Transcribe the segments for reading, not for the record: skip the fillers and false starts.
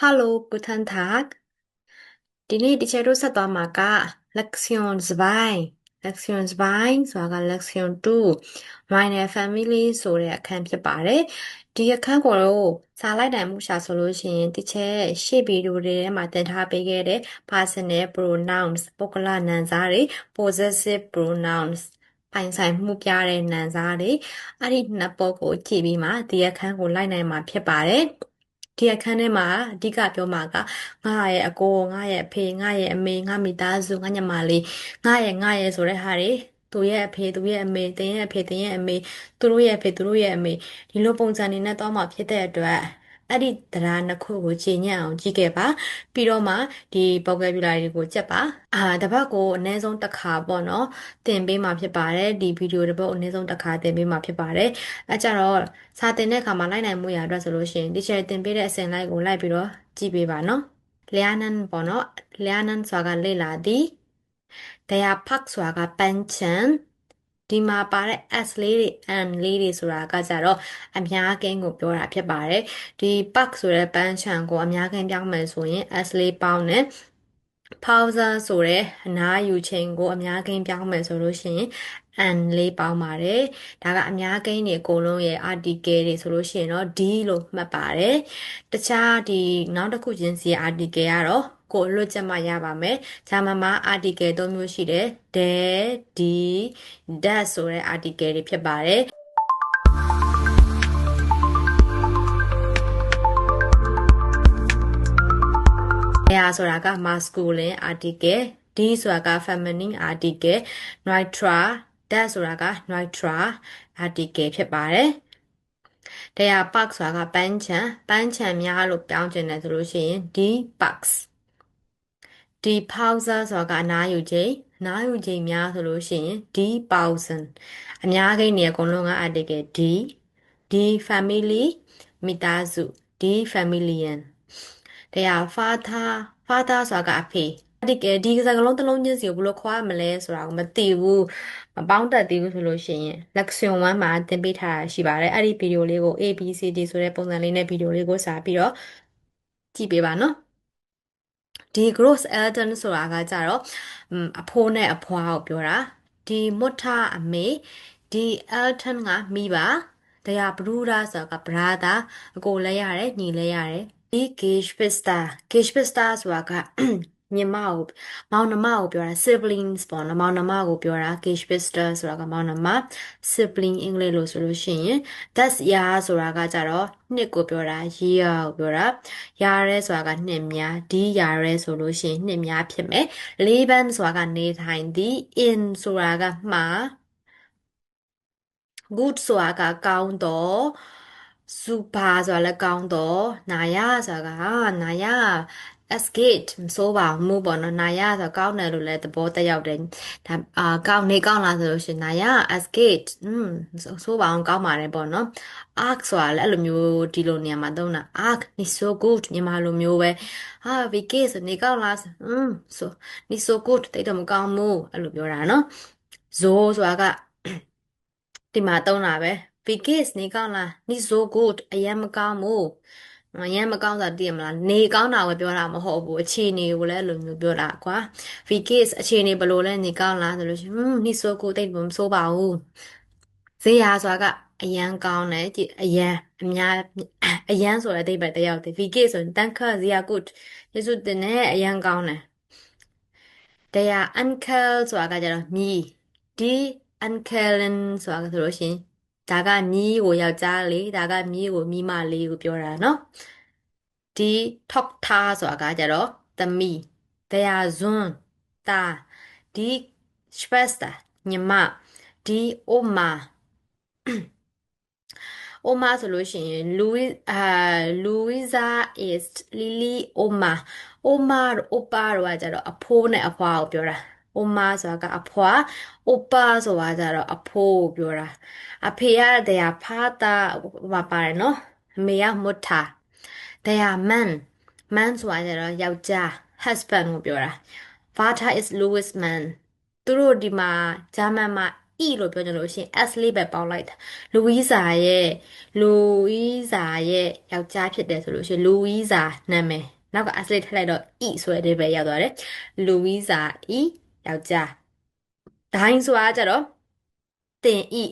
Hallo, guten Tag. ဒီနေ့တချင်တို့ဆက်သွားမှာက Lection 2 Lection 2ဆိုတာက Lection 2 Minor Family ဆိုတဲ့အခန်းဖြစ်ပါတယ်ဒီအခန်းကိုတော့စာလိုက်နိုင်မှုရှာဆိုလို့ရှိရင်တချင်ရှေ့ဗီဒီယိုတွေထဲမှာသင်ထားပေးခဲ့တဲ့ personal pronouns ပုဂ္ဂလနာမ်စားတွေ possessive pronouns ပိုင်ဆိုင်မှုပြတဲ့နာမ်စားတွေအဲ့ဒီနှစ်ပုဒ်ကိုကြည့်ပြီးမှဒီအခန်းကိုလိုက်နိုင်မှာဖြစ်ပါတယ်ဒီအခန်းထဲမှာအဓိကပြောမှာကငါရဲ့အကိုငါရဲ့အဖေငါရဲ့အမေငါမိသားစုငါညီမလေးငါရဲ့ဆိုတဲ့ဟာတွေသူရဲ့အဖေသူရဲ့အမေတင်ရဲ့အဖေတင်ရဲ့အမေသူတို့ရဲ့အဖေသူတို့ရဲ့အမေဒီလိုပုံစံနေနဲ့တော့မှဖြစ်တဲ့အတွက်အဲ့ဒီတရားနှစ်ခုကိုချိန်ညံ့အောင်ကြည့်ခဲ့ပါပြီးတော့မှဒီ vocabulary ကိုကြက်ပါတစ်ပတ်ကိုအနည်းဆုံးတစ်ခါပေါ့နော်သင်ပေးမှာဖြစ်ပါတယ်ဒီဗီဒီယိုတစ်ပတ်အနည်းဆုံးတစ်ခါသင်ပေးမှာဖြစ်ပါတယ်အဲကြတော့စာသင်တဲ့အခါမှာလိုက်နိုင်မှုရအတွက်ဆိုလို့ရှိရင် teacher သင်ပေးတဲ့အစဉ်လိုက်ကိုလိုက်ပြီးတော့ကြည့်ပေးပါနော် lernen ပေါ့နော် lernen ဆိုတာကလေ့လာသည် der Park ဆိုတာကပန်းချံဒီမှာပါတဲ့ s လေးတွေ and လေးတွေဆိုတာကကြတော့အများကိန်းကိုပြောတာဖြစ်ပါတယ်ဒီ park ဆိုတဲ့ပန်းချံကိုအများကိန်းပြောင်းမယ်ဆိုရင် s လေးပေါင်းနဲ့ pause ဆိုတဲ့အနားယူချိန်ကိုအများကိန်းပြောင်းမယ်ဆိုလို့ရှိရင် and လေးပေါင်းပါတယ်ဒါကအများကိန်းတွေအကုန်လုံးရဲ့ article တွေဆိုလို့ရှိရင်တော့ d လို့မှတ်ပါတယ်တခြားဒီနောက်တစ်ခုချင်းစီ article ကတော့ကိုလွတ်ချက်မှရပါမယ်ဂျာမန်မှာ article ၃မျိုးရှိတယ် der die das ဆိုတဲ့ article တွေဖြစ်ပါတယ်ဆိုတာက masculine article D ဆိုတာက feminine article neutral that ဆိုတာက neutral article ဖြစ်ပါတယ်တရား park ဆိုတာကပန်းချံများလို့ပြောင်းကျင်တယ်ဆိုလို့ရှိရင် D parks ဒီ pause ဆိုတာကအနားယူချိန်များဆိုလို့ရှိရင် D pausen အများကိန်းတွေအကုန်လုံးက article D family မိသားစု D familien တရား father ဆိုတာကအဖေဒီစကားလုံးတစ်လုံးချင်းစီကိုဘယ်လိုခေါ်ရမလဲဆိုတာကိုမသိဘူးမပေါင်းတတ်သေးဘူးဆိုလို့ရှိရင် lection 1မှာသင်ပေးထားတာရှိပါတယ်အဲ့ဒီဗီဒီယိုလေးကို ABCD ဆိုတဲ့ပုံစံလေးနဲ့ဗီဒီယိုလေးကိုစာပြီးတော့ကြည့်ပေးပါနော်ဒီ gross elton ဆိုတာကကြတော့အဖိုးနဲ့အဖွားကိုပြောတာဒီမွတ်ထအမေဒီ elton ကမိပါတရားဘရူဒါဆိုတာက brother အကိုလည်းရတယ်ညီလည်းရတယ်ဒီ geshpista ဆိုတာကညီမကိုမောင်နှမကိုပြောတာ siblings ပေါ့နော်မောင်နှမကိုပြောတာ geshpista ဆိုတာကမောင်နှမ sibling အင်္ဂလိပ်လို့ဆိုလို့ရှိရင် that's year ဆိုတာကကြတော့နှစ်ကိုပြောတာ year ကိုပြောတာယာရဲဆိုတာကနှစ်များဒီယာရဲဆိုလို့ရှိရင်နှစ်များဖြစ်မယ်leben ဆိုတာကနေထိုင်သည် in ဆိုတာကမှား good ဆိုတာကကောင်းတော့ super ဆိုတာလည်းကောင်းတော့နာရဆိုတာကနာရ as gate မစိုးပါဘူးပေါ့နော်နာရဆိုတာကောင်းတယ်လို့လည်းသဘောတက်ရောက်တယ်ဒါကောင်းလားဆိုလို့ရှိရင်နာရ as gate ဆိုပါအောင်ကောင်းပါတယ်ပေါ့နော် arc ဆိုတာလည်းအဲ့လိုမျိုးဒီလိုနေရာမှာသုံးတာ arc နေ so good မြန်မာလိုမျိုးပဲVK ဆိုနေကောင်းလားဆိုနေ so good တိတ်တော့မကောင်းဘူးအဲ့လိုပြောတာနော် zo ဆိုတာကဒီမှာသုံးတာပဲ Vigis နေကောင်းလား နေ so good အရင်မကောင်းဘူးအရင်မကောင်းတာသိရမလားနေကောင်းတာပဲပြောတာမဟုတ်ဘူးအခြေအနေကိုလည်းအဲ့လိုမျိုးပြောတာကွာ Vigis အခြေအနေဘယ်လိုလဲနေကောင်းလားဆိုလို့ရှိရင်နေ so good တိတ်မဆိုးပါဘူးဇေယျဆိုတာကအရန်ကောင်းတယ်ကြည့်အရန်အများအရန်ဆိုတဲ့အဓိပ္ပာယ်တစ်ယောက်တည်း Vigis ဆိုရင်တန်ခါဇေယျ good ယေရှုတင်နဲ့အရန်ကောင်းတယ်တရား uncle ဆိုတာကကြတော့ညီဒီ uncle ဆိုတာဆိုလို့ရှိရင်ဒါကညီကိုယောက်ျားလေးဒါကညီကိုမိမလေးကိုပြောတာเนาะဒီ top ထားဆိုတာကကြတော့သမီးတရားဇွန်းတာဒီ schwester ညီမဒီ oma အိုမာဆိုလို့ရှိရင် Louisa is Lily Oma အိုမာအိုပါတော့ကကြတော့အဖိုးနဲ့အဖွားကိုပြောတာအိုမာဆိုတာကအဖွားအိုပါဆိုတာကြတော့အဖိုးကိုပြောတာအဖေကတရားဖာတာပါတယ်နော်အမေကမွတ်တာတရား man ဆိုတာကြတော့ယောက်ျား husband ကိုပြောတာ Vater is Louis man သူတို့ဒီမှာဂျာမန်မှာ E လို့ပြောကြလို့ရှိရင် S လေးပဲပေါင်းလိုက်တာလူဝီဇာရဲ့လူဝီဇာရဲ့ယောက်ျားဖြစ်တယ်ဆိုလို့ရှိရင်လူဝီဇာနာမည်နောက်က S လေးထည့်လိုက်တော့ E ဆိုတဲ့အဓိပ္ပာယ်ရောက်သွားတယ်လူဝီဇာ E ယောက်ျားဒိုင်းဆိုတာကြတော့တင် E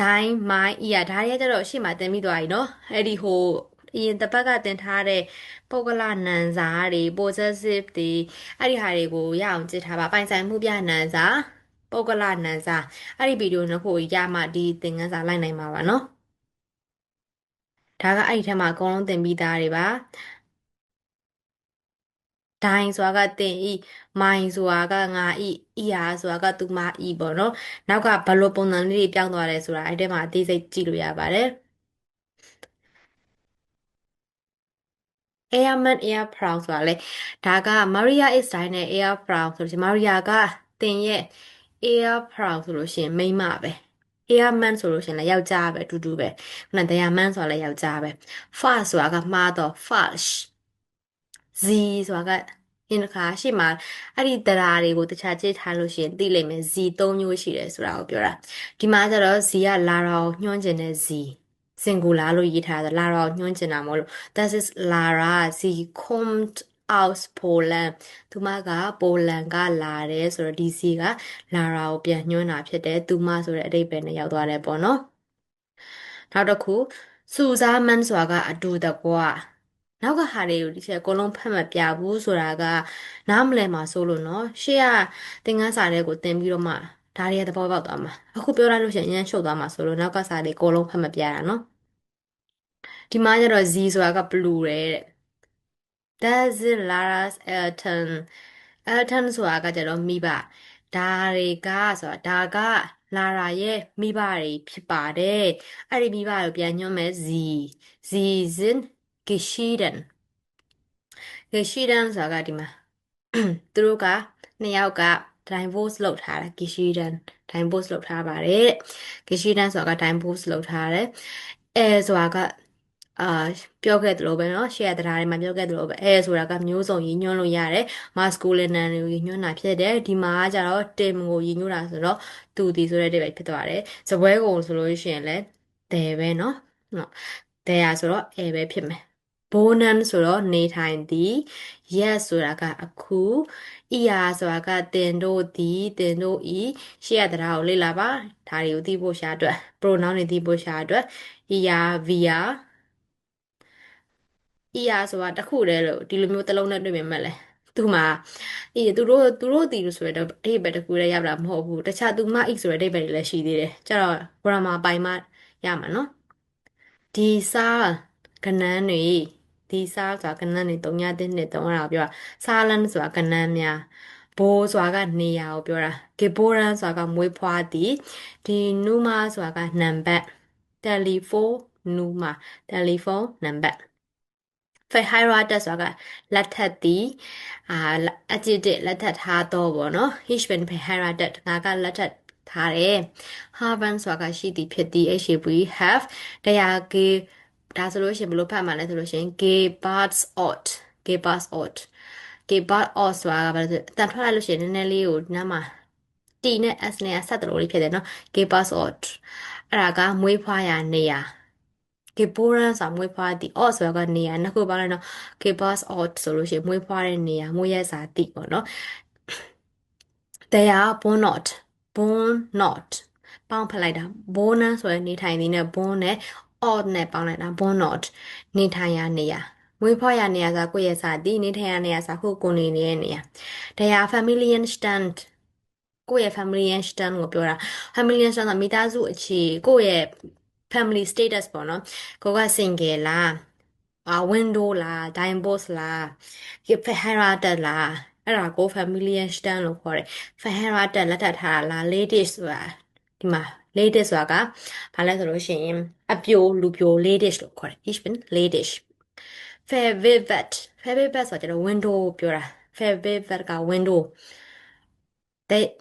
ဒိုင်းမိုင်း E อ่ะဒါတွေကကြတော့ရှေ့မှာတင်ပြီးသွားပြီเนาะအဲ့ဒီဟိုအရင်တစ်ပတ်ကတင်ထားတဲ့ပုဂ္ဂလနံစာတွေ possessive တွေအဲ့ဒီဟာတွေကိုရအောင်ကြည့်ထားပါပိုင်ဆိုင်မှုပြနံစာပုဂ္ဂလနံစာအဲ့ဒီဗီဒီယိုနှစ်ခုကိုရမှဒီသင်ခန်းစာလိုက်နိုင်မှာပါเนาะဒါကအဲ့ဒီထဲမှာအကုန်လုံးသင်ပြီးသားတွေပါဒိုင်းဆိုတာကတင်ဤမိုင်ဆိုတာကငါဤဤဟာဆိုတာကသူမဤပေါ့နော်နောက်ကဘယ်လိုပုံစံလေးတွေပြောင်းသွားလဲဆိုတာအဲ့ထဲမှာအသေးစိတ်ကြည့်လို့ရပါတယ် Airman Air Proud ဆိုတာလေဒါက Maria is dying နဲ့ Air Proud ဆိုလို့ရှိရင် Maria ကတင်ရဲ့ Air Proud ဆိုလို့ရှိရင်မိန်းမပဲ Airman ဆိုလို့ရှိရင်လည်းယောက်ျားပဲအတူတူပဲခုန Diamond ဆိုတာလည်းယောက်ျားပဲ Fast ဆိုတာကမှားတော့ False Z ဆိုတာကအင်းတစ်ခါရှေ့မှာအဲ့ဒီတရားတွေကိုတခြားကြည့်ထားလို့ရှိရင်သိလိမ့်မယ် Z ၃မျိုးရှိတယ်ဆိုတာကိုပြောတာဒီမှာကျတော့ Z ကလာတာကိုညွှန်းကျင်တဲ့ Z singular လို့ရေးထားတာလာတာကိုညွှန်းကျင်တာမဟုတ်လို့ that is Lara she comes out Poland သူမကပိုလန်ကလာတယ်ဆိုတော့ဒီ Z ကလာတာကိုပြန်ညွှန်းတာဖြစ်တယ်သူမဆိုတဲ့အဓိပ္ပာယ်နဲ့ရောက်သွားတယ်ပေါ့နော်နောက်တစ်ခုစူဇာမန်ဆိုတာကအတူတကွနောက်ကဟာတွေကိုဒီချက်အကုန်လုံးဖတ်မပြဘူးဆိုတာကနားမလည်မှာစိုးလို့နော်ရှေ့ကသင်ခန်းစာတွေကိုသင်ပြီးတော့မှဒါတွေကသဘောပေါက်သွားမှာအခုပြောလိုက်လို့ရှိရင်အရင်ရှုပ်သွားမှာဆိုလို့နောက်ကစာတွေအကုန်လုံးဖတ်မပြတာနော်ဒီမှာကျတော့ Z ဆိုတာက blue တဲ့ That's it Lara's Elton Elton ဆိုတာကကျတော့မိဘဒါတွေကဆိုတာဒါကလာရာရဲ့မိဘတွေဖြစ်ပါတယ်အဲ့ဒီမိဘကိုပြန်ညွှန်းမယ် Z Z sind geschieden geschieden ဆိုတာကဒီမှာသူတို့ကနှစ်ယောက်က divorce လုပ်ထားတာ geschieden divorce လုပ်ထားပါတယ် geschieden ဆိုတာက divorce လုပ်ထားတယ်အဲဆိုတာကအာပြောခဲ့သလိုပဲเนาะရှေ့ရတရားတွေမှာပြောခဲ့သလိုပဲအဲဆိုတာကမျိုးစုံရည်ညွှန်းလို့ရတယ် masculine တွေကိုရည်ညွှန်းတာဖြစ်တယ်ဒီမှာကကြတော့ tim ကိုရည်ညွှန်းတာဆိုတော့သူဒီဆိုတဲ့ debate ဖြစ်သွားတယ်စပွဲကိုဆိုလို့ရှိရင်လည်း there ပဲเนาะနော် there ဆိုတော့ a ပဲဖြစ်မယ် bonus ဆိုတော့နေထိုင်သည် yes ဆိုတာကအခုer ဆိုတာကတင်တို့ဤရှေ့ရတရားကိုလေ့လာပါဒါတွေကိုသိဖို့ရှာအတွက် pronoun တွေသိဖို့ရှာအတွက် er via er ဆိုတာတစ်ခုတည်းလို့ဒီလိုမျိုးတစ်လုံးနဲ့တွေ့မြင်မဲ့လဲသူမှာသူတို့တီလို့ဆိုရတော့အဓိပ္ပာယ်တစ်ခုတည်းရောက်တာမဟုတ်ဘူးတခြားသူမ x ဆိုတဲ့အဓိပ္ပာယ်တွေလည်းရှိသေးတယ်ကျတော့ grammar ပိုင်မှရမှာနော်ဒီစားကဏ္ဍတွေဒီစားဆိုတာကဏ္ဍတွေ3ညတင်းနဲ့3အဲ့ဒါကိုပြောတာစားလန်းဆိုတာကဏ္ဍများဘိုးဆိုတာကနေရာကိုပြောတာဂေဘိုရန်ဆိုတာကမွေးဖွားသည်ဒီနူမာဆိုတာကနံပါတ်တယ်လီဖုန်းနူမာတယ်လီဖုန်းနံပါတ် verheiratet ဆိုတာကလက်ထပ်သည်အာအကြည့်တဲ့လက်ထပ်ထားတော့ဗောနော် ich bin verheiratet ငါကလက်ထပ်ထားတယ် haben ဆိုတာကရှိသည်ဖြစ်သည် have have တရားကေဒါဆိုလို့ရှိရင်ဘယ်လိုဖတ်မှာလဲဆိုလို့ရှိရင် gebars ort gebars ort gebars ort ဆိုတာကဘာလဲဆိုအတန်ထွက်လိုက်လို့ရှိရင်နည်းနည်းလေးကိုနားမှာ T နဲ့ S နဲ့ဆက်တယ်လို့လေးဖြစ်တယ်နော် gebars ort အဲ့ဒါကမွေးဖွားရာနေရာ geboren ဆိုတာမွေးဖွားသည် ort ဆိုတာကနေရာနှစ်ခုပေါင်းလိုက်တော့ gebars ort ဆိုလို့ရှိရင်မွေးဖွားတဲ့နေရာမွေးရစာတိပေါ့နော် they are born not ပေါင်းဖက်လိုက်တာ born ဆိုရင်နေထိုင်သည်နဲ့ born နဲ့ ort နဲ့ပေါင်းလိုက်တာ born not နေထိုင်ရာနေရာမွေးဖွားရာနေရာဆိုတာကိုယ့်ရဲ့စာတိနေထိုင်ရာနေရာဆိုတာကိုယ်နေနေတဲ့နေရာ they are familiar stand ကိုယ့်ရဲ့ family stand ကိုပြောတာ family stand ဆိုတာမိသားစုအခြေကိုယ့်ရဲ့ family status ပေါ့နော်ကိုက single လားwindow လား divorce လား verheiratet လားအဲ့ဒါကို family stand လို့ခေါ်တယ် verheiratet လက်ထပ်ထားတာလား ladies ဆိုတာဒီမှာ ladies ဆိုတာကဘာလဲဆိုလို့ရှိရင်အပြိုလူပြို ladies လို့ခေါ်တယ် ich bin ladies vervivet ဆိုတာကျတော့ window ပြောတာ vervivet က window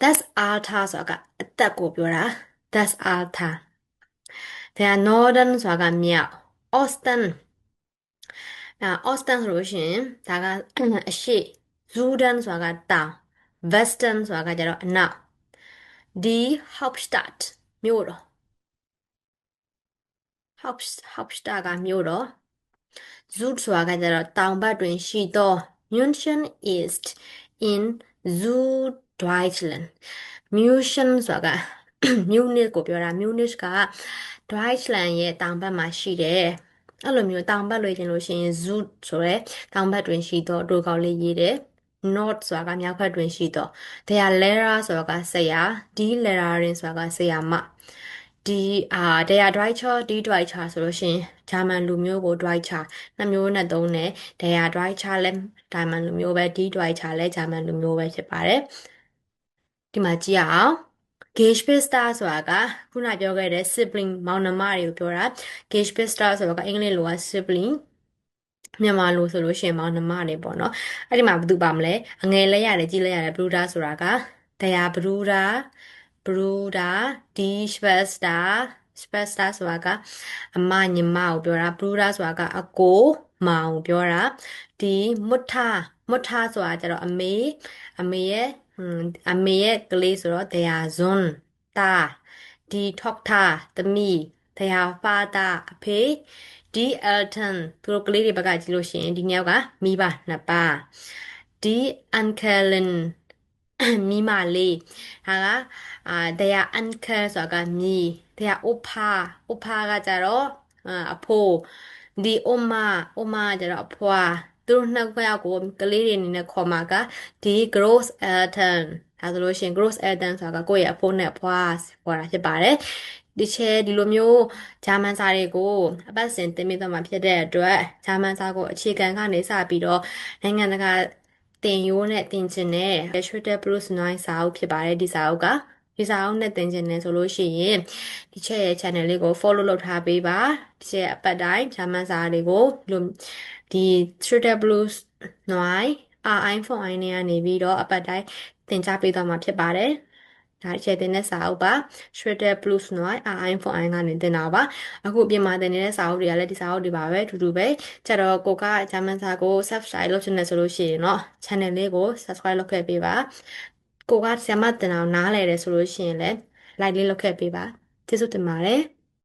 that's altar ဆိုတာကအသက်ကိုပြောတာ that's altar ဒါ northern ဆိုတာကမြောက် Austin ဒါ Austin ဆိုလို့ရှိရင်ဒါကအရှေ့ Sudan ဆိုတာကတောင် Western ဆိုတာကကျတော့အနောက် Die Hauptstadt မြို့တော် Hauptstadt ကမြို့တော် Süd ဆိုတာကကျတော့တောင်ဘက်တွင်ရှိသော München ist in Süddeutschland München ဆိုတာက Munich ကိုပြောတာ Munich က Deutschland ရဲ့တောင်ဘက်မှာရှိတယ်အဲ့လိုမျိုးတောင်ဘက်လို့ရင်လို့ရှိရင် Süd ဆိုရဲတောင်ဘက်တွင်ရှိသောတို့ကောက်လေးရေးတယ် North ဆိုတာကမြောက်ဘက်တွင်ရှိသော Der Lehrer ဆိုတာကဆရာ Die Lehrerin ဆိုတာကဆရာမDer Deutscher Die Deutscher ဆိုလို့ရှိရင်ဂျာမန်လူမျိုးကို Deutscher နှစ်မျိုးနဲ့သုံးတယ် Der Deutscher လည်းဂျာမန်လူမျိုးပဲ Die Deutscher လည်းဂျာမန်လူမျိုးပဲဖြစ်ပါတယ်ဒီမှာကြည့်အောင် Geschwister ဆိုတာကခုနပြောခဲ့တဲ့ sibling မောင်နှမတွေကိုပြောတာ Geschwister ဆိုတာကအင်္ဂလိပ်လိုက sibling မြန်မာလိုဆိုလို့ရှိရင်မောင်နှမတွေပေါ့နော်အဲ့ဒီမှာဘာတူပါမလဲအငယ်လဲရတယ်ကြီးလဲရတယ် Bruder ဆိုတာက Der Bruder Die Schwester ဆိုတာကအမညီမကိုပြောတာ Bruder ဆိုတာကအကိုမောင်ကိုပြောတာဒီ Mutter ဆိုတာကျတော့အမေရဲ့ကလေးဆိုတော့ Der Sohn သားဒီ Tochter သမီး Der Vater အဖေဒီ Eltern သူတို့ကလေးတွေဘက်ကကြည့်လို့ရှိရင်ဒီမြောက်ကမိဘနှစ်ပါးဒီ Uncle မိမလေးဒါကtheir uncle ဆိုတာကညီ their oppa ကကြတော့အဖိုးဒီ oma ကကြတော့အဖွာသူတို့နှစ်ယောက်ကိုကလေးတွေအနေနဲ့ခေါ်မှာကဒီ gross eltern ဒါဆိုလို့ရှိရင် gross eltern ဆိုတာကကိုယ့်ရဲ့အဖိုးနဲ့အဖွာခေါ်တာဖြစ်ပါတယ်ဒီလိုမျိုးဂျာမန်စာတွေကိုအပတ်စဉ်သင်ပေးသွားမှာဖြစ်တဲ့အတွက်ဂျာမန်စာကိုအခြေခံကနေစပြီးတော့နိုင်ငံတကာတင်ရိုးနဲ့တင်ချင်တဲ့ Shredder Plus 9စာအုပ်ဖြစ်ပါတယ်ဒီစာအုပ်ကဒီစာအုပ်နဲ့တင်ချင်တယ်ဆိုလို့ရှိရင်ဒီချက်ရဲ့ channel လေးကို follow လုပ်ထားပေးပါဒီချက်အပတ်တိုင်းဂျာမန်စာတွေကိုဒီ Shredder Plus 9 RI4I နဲ့ကနေပြီးတော့အပတ်တိုင်းသင်ကြားပေးသွားမှာဖြစ်ပါတယ်ဒါချဲတင်တဲ့စာအုပ်ပါ Shredder Plus 9 RI4I ကနေတင်တာပါအခုအပြင်မှာတင်နေတဲ့စာအုပ်တွေကလည်းဒီစာအုပ်တွေပါပဲအတူတူပဲကျတော့ကိုကဂျာမန်စာကို subscribe လုပ်ချင်တယ်ဆိုလို့ရှိရင်တော့ channel လေးကို subscribe လုပ်ခဲ့ပေးပါကိုကဆရာမတင်အောင်နားလဲတယ်ဆိုလို့ရှိရင်လည်း like လေးလုပ်ခဲ့ပေးပါကျေးဇူးတင်ပါတယ်